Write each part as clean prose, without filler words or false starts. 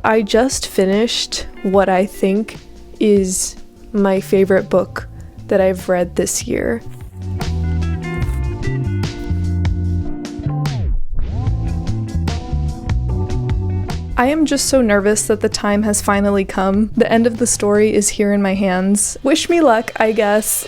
I just finished what I think is my favorite book that I've read this year. I am just so nervous that the time has finally come. The end of the story is here in my hands. Wish me luck, I guess.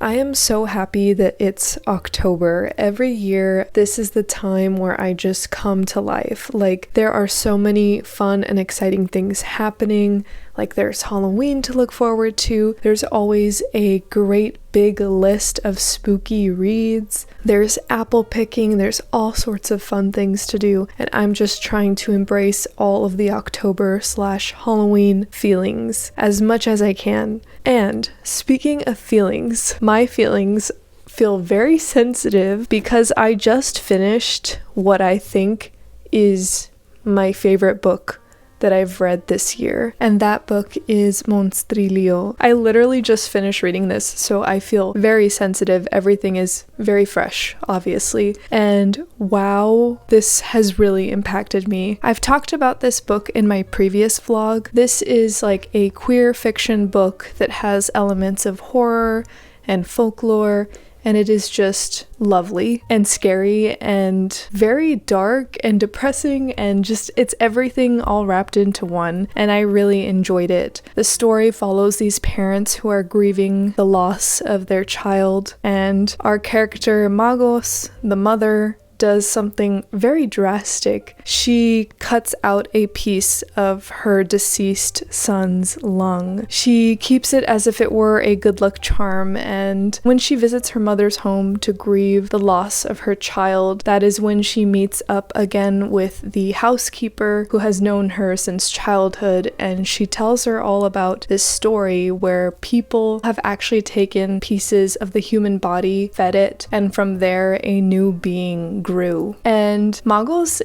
I am so happy that it's October. Every year, this is the time where I just come to life. Like, there are so many fun and exciting things happening. Like, there's Halloween to look forward to. There's always a great big list of spooky reads. There's apple picking, there's all sorts of fun things to do, and I'm just trying to embrace all of the October/Halloween feelings as much as I can. And speaking of feelings, my feelings feel very sensitive because I just finished what I think is my favorite book that I've read this year, and that book is Monstrilio. I literally just finished reading this, so I feel very sensitive. Everything is very fresh, obviously, and wow, this has really impacted me. I've talked about this book in my previous vlog. This is like a queer fiction book that has elements of horror and folklore, and it is just lovely and scary and very dark and depressing, and just it's everything all wrapped into one, and I really enjoyed it. The story follows these parents who are grieving the loss of their child, and our character Magos, the mother, does something very drastic. She cuts out a piece of her deceased son's lung. She keeps it as if it were a good luck charm, and when she visits her mother's home to grieve the loss of her child, that is when she meets up again with the housekeeper who has known her since childhood, and she tells her all about this story where people have actually taken pieces of the human body, fed it, and from there a new being grew. And Magos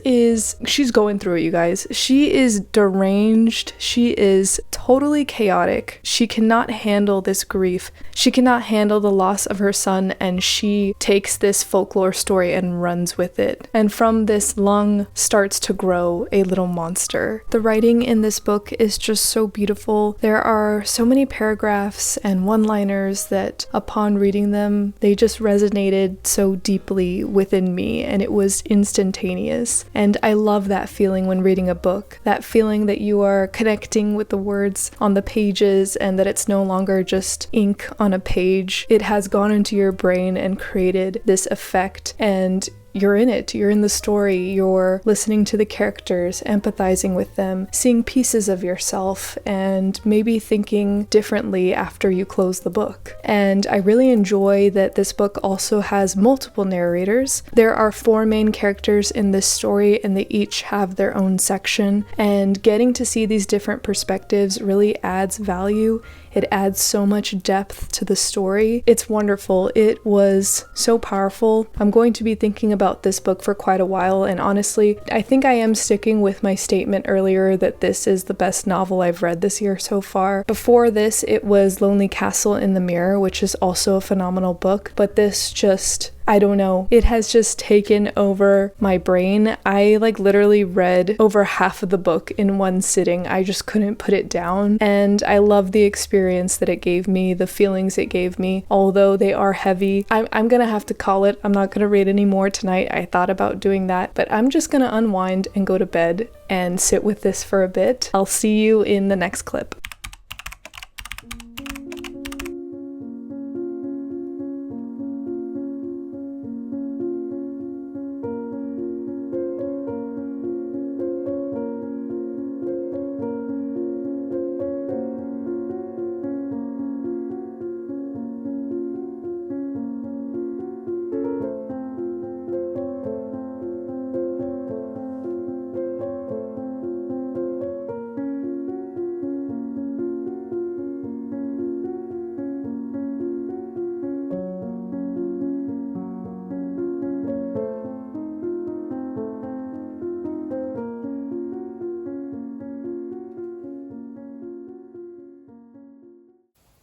she's going through it, you guys. She is deranged. She is totally chaotic. She cannot handle this grief. She cannot handle the loss of her son, and she takes this folklore story and runs with it. And from this lung starts to grow a little monster. The writing in this book is just so beautiful. There are so many paragraphs and one-liners that upon reading them, they just resonated so deeply within me, and it was instantaneous. And I love that feeling when reading a book, that feeling that you are connecting with the words on the pages and that it's no longer just ink on a page. It has gone into your brain and created this effect, and you're in it, you're in the story, you're listening to the characters, empathizing with them, seeing pieces of yourself, and maybe thinking differently after you close the book. And I really enjoy that this book also has multiple narrators. There are 4 main characters in this story, and they each have their own section, and getting to see these different perspectives really adds value. It adds so much depth to the story. It's wonderful. It was so powerful. I'm going to be thinking about this book for quite a while, and honestly, I think I am sticking with my statement earlier that this is the best novel I've read this year so far. Before this, it was Lonely Castle in the Mirror, which is also a phenomenal book, but this just, I don't know, it has just taken over my brain. I literally read over half of the book in one sitting. I just couldn't put it down, and I love the experience that it gave me, the feelings it gave me, although they are heavy. I'm gonna have to call it. I'm not gonna read any more tonight. I thought about doing that, but I'm just gonna unwind and go to bed and sit with this for a bit. I'll see you in the next clip.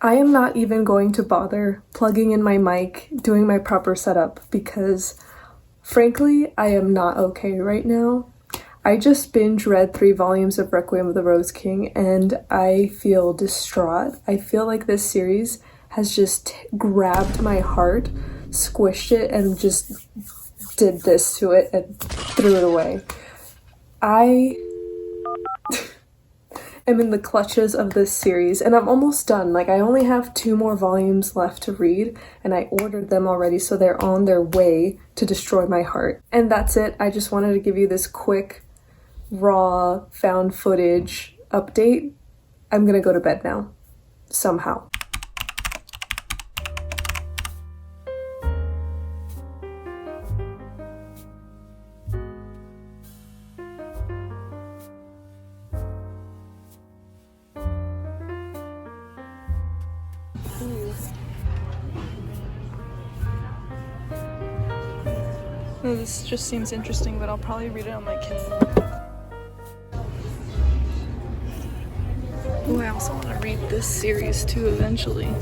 I am not even going to bother plugging in my mic, doing my proper setup, because frankly, I am not okay right now. I just binge read 3 volumes of Requiem of the Rose King, and I feel distraught. I feel like this series has just grabbed my heart, squished it, and just did this to it and threw it away. I am in the clutches of this series, and I'm almost done. I only have 2 more volumes left to read, and I ordered them already, so they're on their way to destroy my heart. And that's it. I just wanted to give you this quick, raw, found footage update. I'm gonna go to bed now. Somehow. Oh, this just seems interesting, but I'll probably read it on my Kindle. Oh, I also want to read this series too eventually.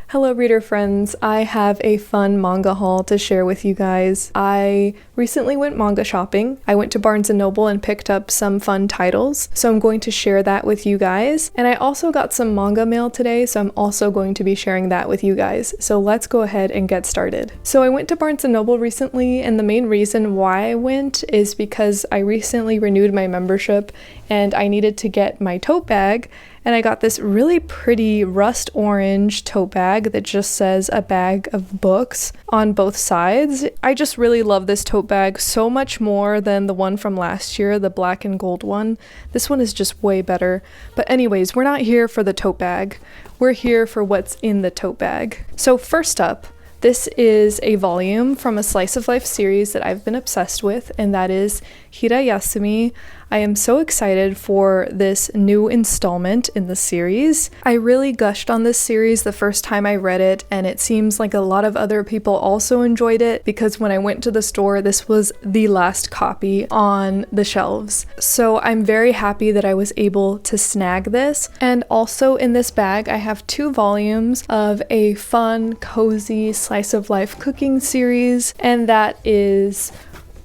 Hello reader friends, I have a fun manga haul to share with you guys. I recently went manga shopping. I went to Barnes & Noble and picked up some fun titles, so I'm going to share that with you guys. And I also got some manga mail today, so I'm also going to be sharing that with you guys. So let's go ahead and get started. So I went to Barnes & Noble recently, and the main reason why I went is because I recently renewed my membership and I needed to get my tote bag. And I got this really pretty rust orange tote bag that just says a bag of books on both sides. I just really love this tote bag so much more than the one from last year, the black and gold one. This one is just way better. But anyways, we're not here for the tote bag. We're here for what's in the tote bag. So first up, this is a volume from a Slice of Life series that I've been obsessed with, and that is Hirayasumi. I am so excited for this new installment in the series. I really gushed on this series the first time I read it, and it seems like a lot of other people also enjoyed it because when I went to the store, this was the last copy on the shelves. So I'm very happy that I was able to snag this. And also in this bag, I have 2 volumes of a fun, cozy slice of life cooking series, and that is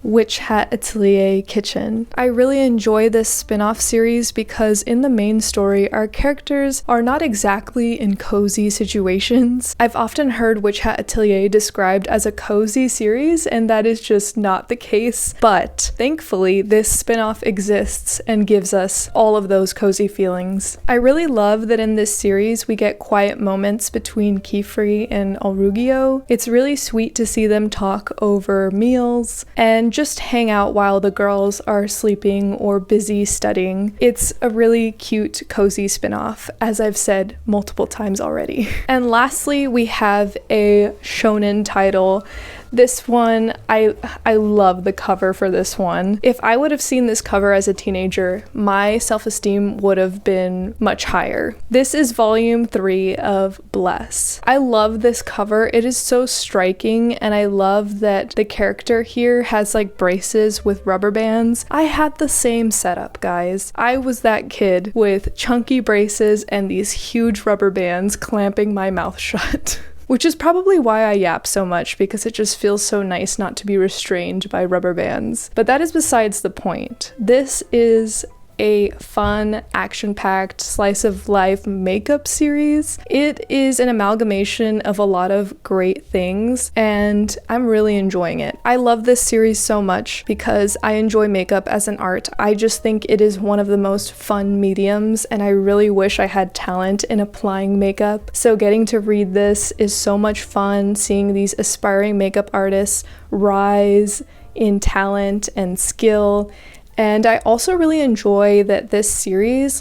Witch Hat Atelier Kitchen. I really enjoy this spin-off series because in the main story, our characters are not exactly in cozy situations. I've often heard Witch Hat Atelier described as a cozy series, and that is just not the case. But thankfully, this spin-off exists and gives us all of those cozy feelings. I really love that in this series, we get quiet moments between Kifri and Alrugio. It's really sweet to see them talk over meals and just hang out while the girls are sleeping or busy studying. It's a really cute, cozy spin-off, as I've said multiple times already. And lastly, we have a shonen title. This one, I love the cover for this one. If I would have seen this cover as a teenager, my self-esteem would have been much higher. This is volume 3 of Bless. I love this cover. It is so striking, and I love that the character here has like braces with rubber bands. I had the same setup, guys. I was that kid with chunky braces and these huge rubber bands clamping my mouth shut. Which is probably why I yap so much, because it just feels so nice not to be restrained by rubber bands. But that is besides the point. This is a fun, action-packed, slice-of-life makeup series. It is an amalgamation of a lot of great things, and I'm really enjoying it. I love this series so much because I enjoy makeup as an art. I just think it is one of the most fun mediums, and I really wish I had talent in applying makeup. So getting to read this is so much fun, seeing these aspiring makeup artists rise in talent and skill. And I also really enjoy that this series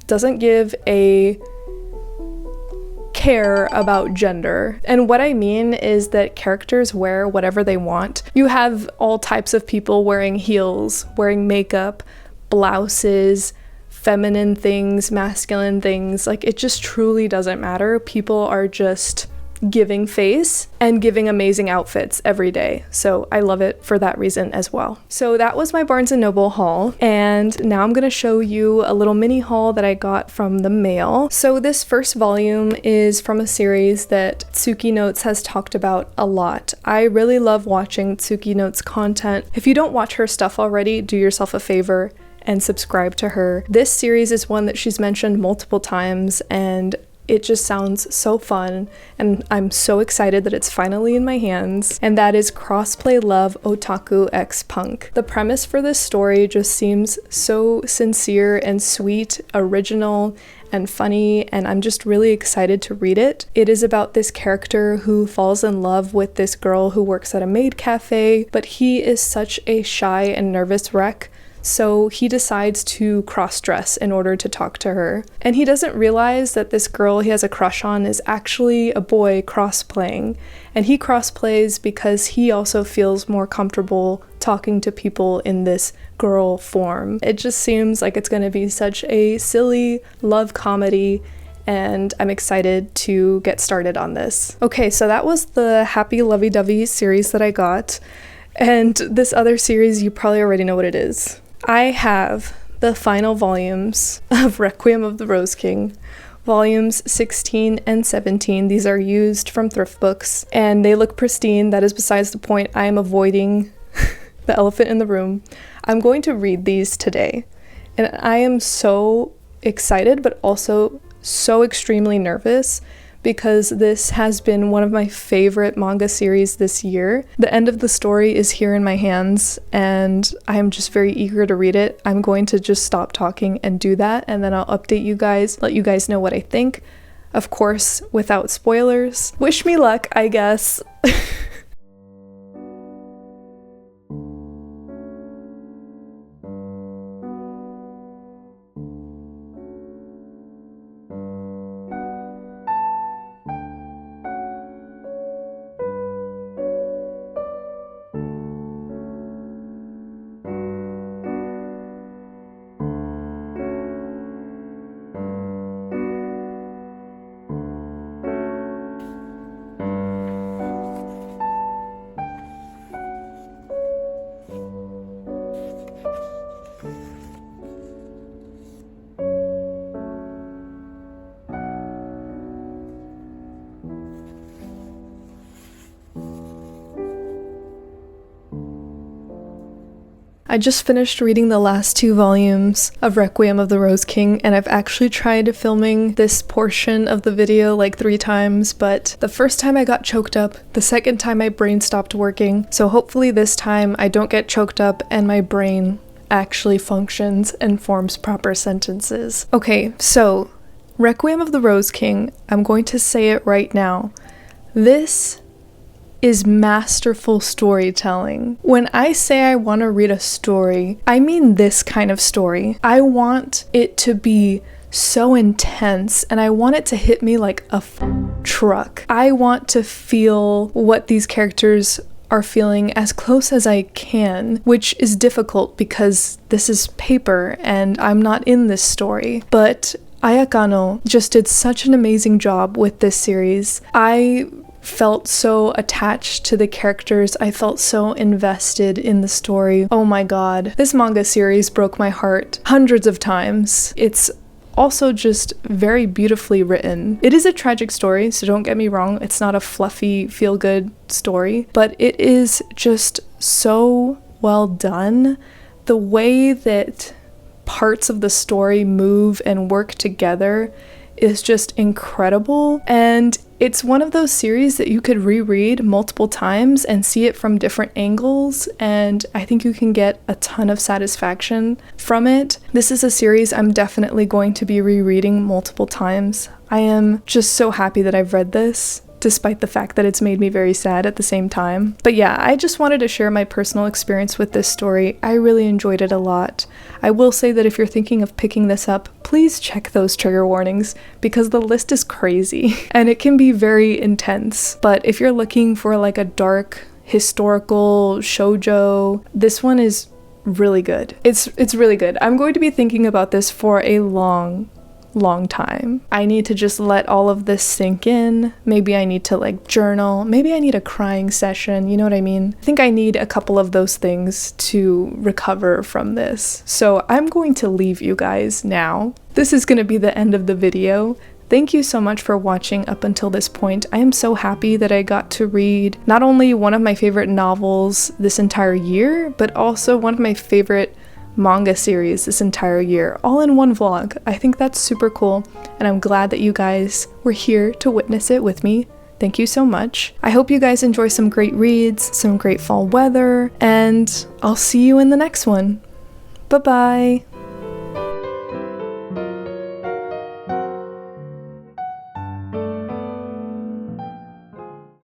doesn't give a care about gender. And what I mean is that characters wear whatever they want. You have all types of people wearing heels, wearing makeup, blouses, feminine things, masculine things. It just truly doesn't matter. People are just giving face and giving amazing outfits every day. So I love it for that reason as well. So that was my Barnes & Noble haul, and now I'm gonna show you a little mini haul that I got from the mail. So this first volume is from a series that Tsuki Notes has talked about a lot. I really love watching Tsuki Notes content. If you don't watch her stuff already, do yourself a favor and subscribe to her. This series is one that she's mentioned multiple times, and it just sounds so fun, and I'm so excited that it's finally in my hands, and that is Crossplay Love Otaku X Punk. The premise for this story just seems so sincere and sweet, original, and funny, and I'm just really excited to read it. It is about this character who falls in love with this girl who works at a maid cafe, but he is such a shy and nervous wreck. So he decides to cross-dress in order to talk to her. And he doesn't realize that this girl he has a crush on is actually a boy cross-playing. And he cross-plays because he also feels more comfortable talking to people in this girl form. It just seems like it's going to be such a silly love comedy, and I'm excited to get started on this. Okay, so that was the Happy Lovey-Dovey series that I got. And this other series, you probably already know what it is. I have the final volumes of Requiem of the Rose King, volumes 16 and 17. These are used from thrift books, and they look pristine. That is besides the point. I am avoiding the elephant in the room. I'm going to read these today, and I am so excited, but also so extremely nervous, because this has been one of my favorite manga series this year. The end of the story is here in my hands, and I am just very eager to read it. I'm going to just stop talking and do that, and then I'll update you guys, let you guys know what I think. Of course, without spoilers. Wish me luck, I guess. I just finished reading the last 2 volumes of Requiem of the Rose King, and I've actually tried filming this portion of the video 3 times, but the first time I got choked up, the second time my brain stopped working, so hopefully this time I don't get choked up and my brain actually functions and forms proper sentences. Okay, so Requiem of the Rose King, I'm going to say it right now. This is masterful storytelling. When I say I want to read a story, I mean this kind of story. I want it to be so intense, and I want it to hit me like a truck. I want to feel what these characters are feeling as close as I can, which is difficult because this is paper and I'm not in this story. But Ayakano just did such an amazing job with this series. I felt so attached to the characters. I felt so invested in the story. Oh my god. This manga series broke my heart hundreds of times. It's also just very beautifully written. It is a tragic story, so don't get me wrong. It's not a fluffy, feel-good story, but it is just so well done. The way that parts of the story move and work together is just incredible. And it's one of those series that you could reread multiple times and see it from different angles, and I think you can get a ton of satisfaction from it. This is a series I'm definitely going to be rereading multiple times. I am just so happy that I've read this, despite the fact that it's made me very sad at the same time. But yeah, I just wanted to share my personal experience with this story. I really enjoyed it a lot. I will say that if you're thinking of picking this up, please check those trigger warnings because the list is crazy and it can be very intense. But if you're looking for like a dark historical shoujo, this one is really good. It's really good. I'm going to be thinking about this for a long time. I need to just let all of this sink in. Maybe I need to like journal. Maybe I need a crying session. You know what I mean? I think I need a couple of those things to recover from this. So I'm going to leave you guys now. This is going to be the end of the video. Thank you so much for watching up until this point. I am so happy that I got to read not only one of my favorite novels this entire year, but also one of my favorite manga series this entire year, all in one vlog. I think that's super cool, and I'm glad that you guys were here to witness it with me. Thank you so much. I hope you guys enjoy some great reads, some great fall weather, and I'll see you in the next one. Bye-bye!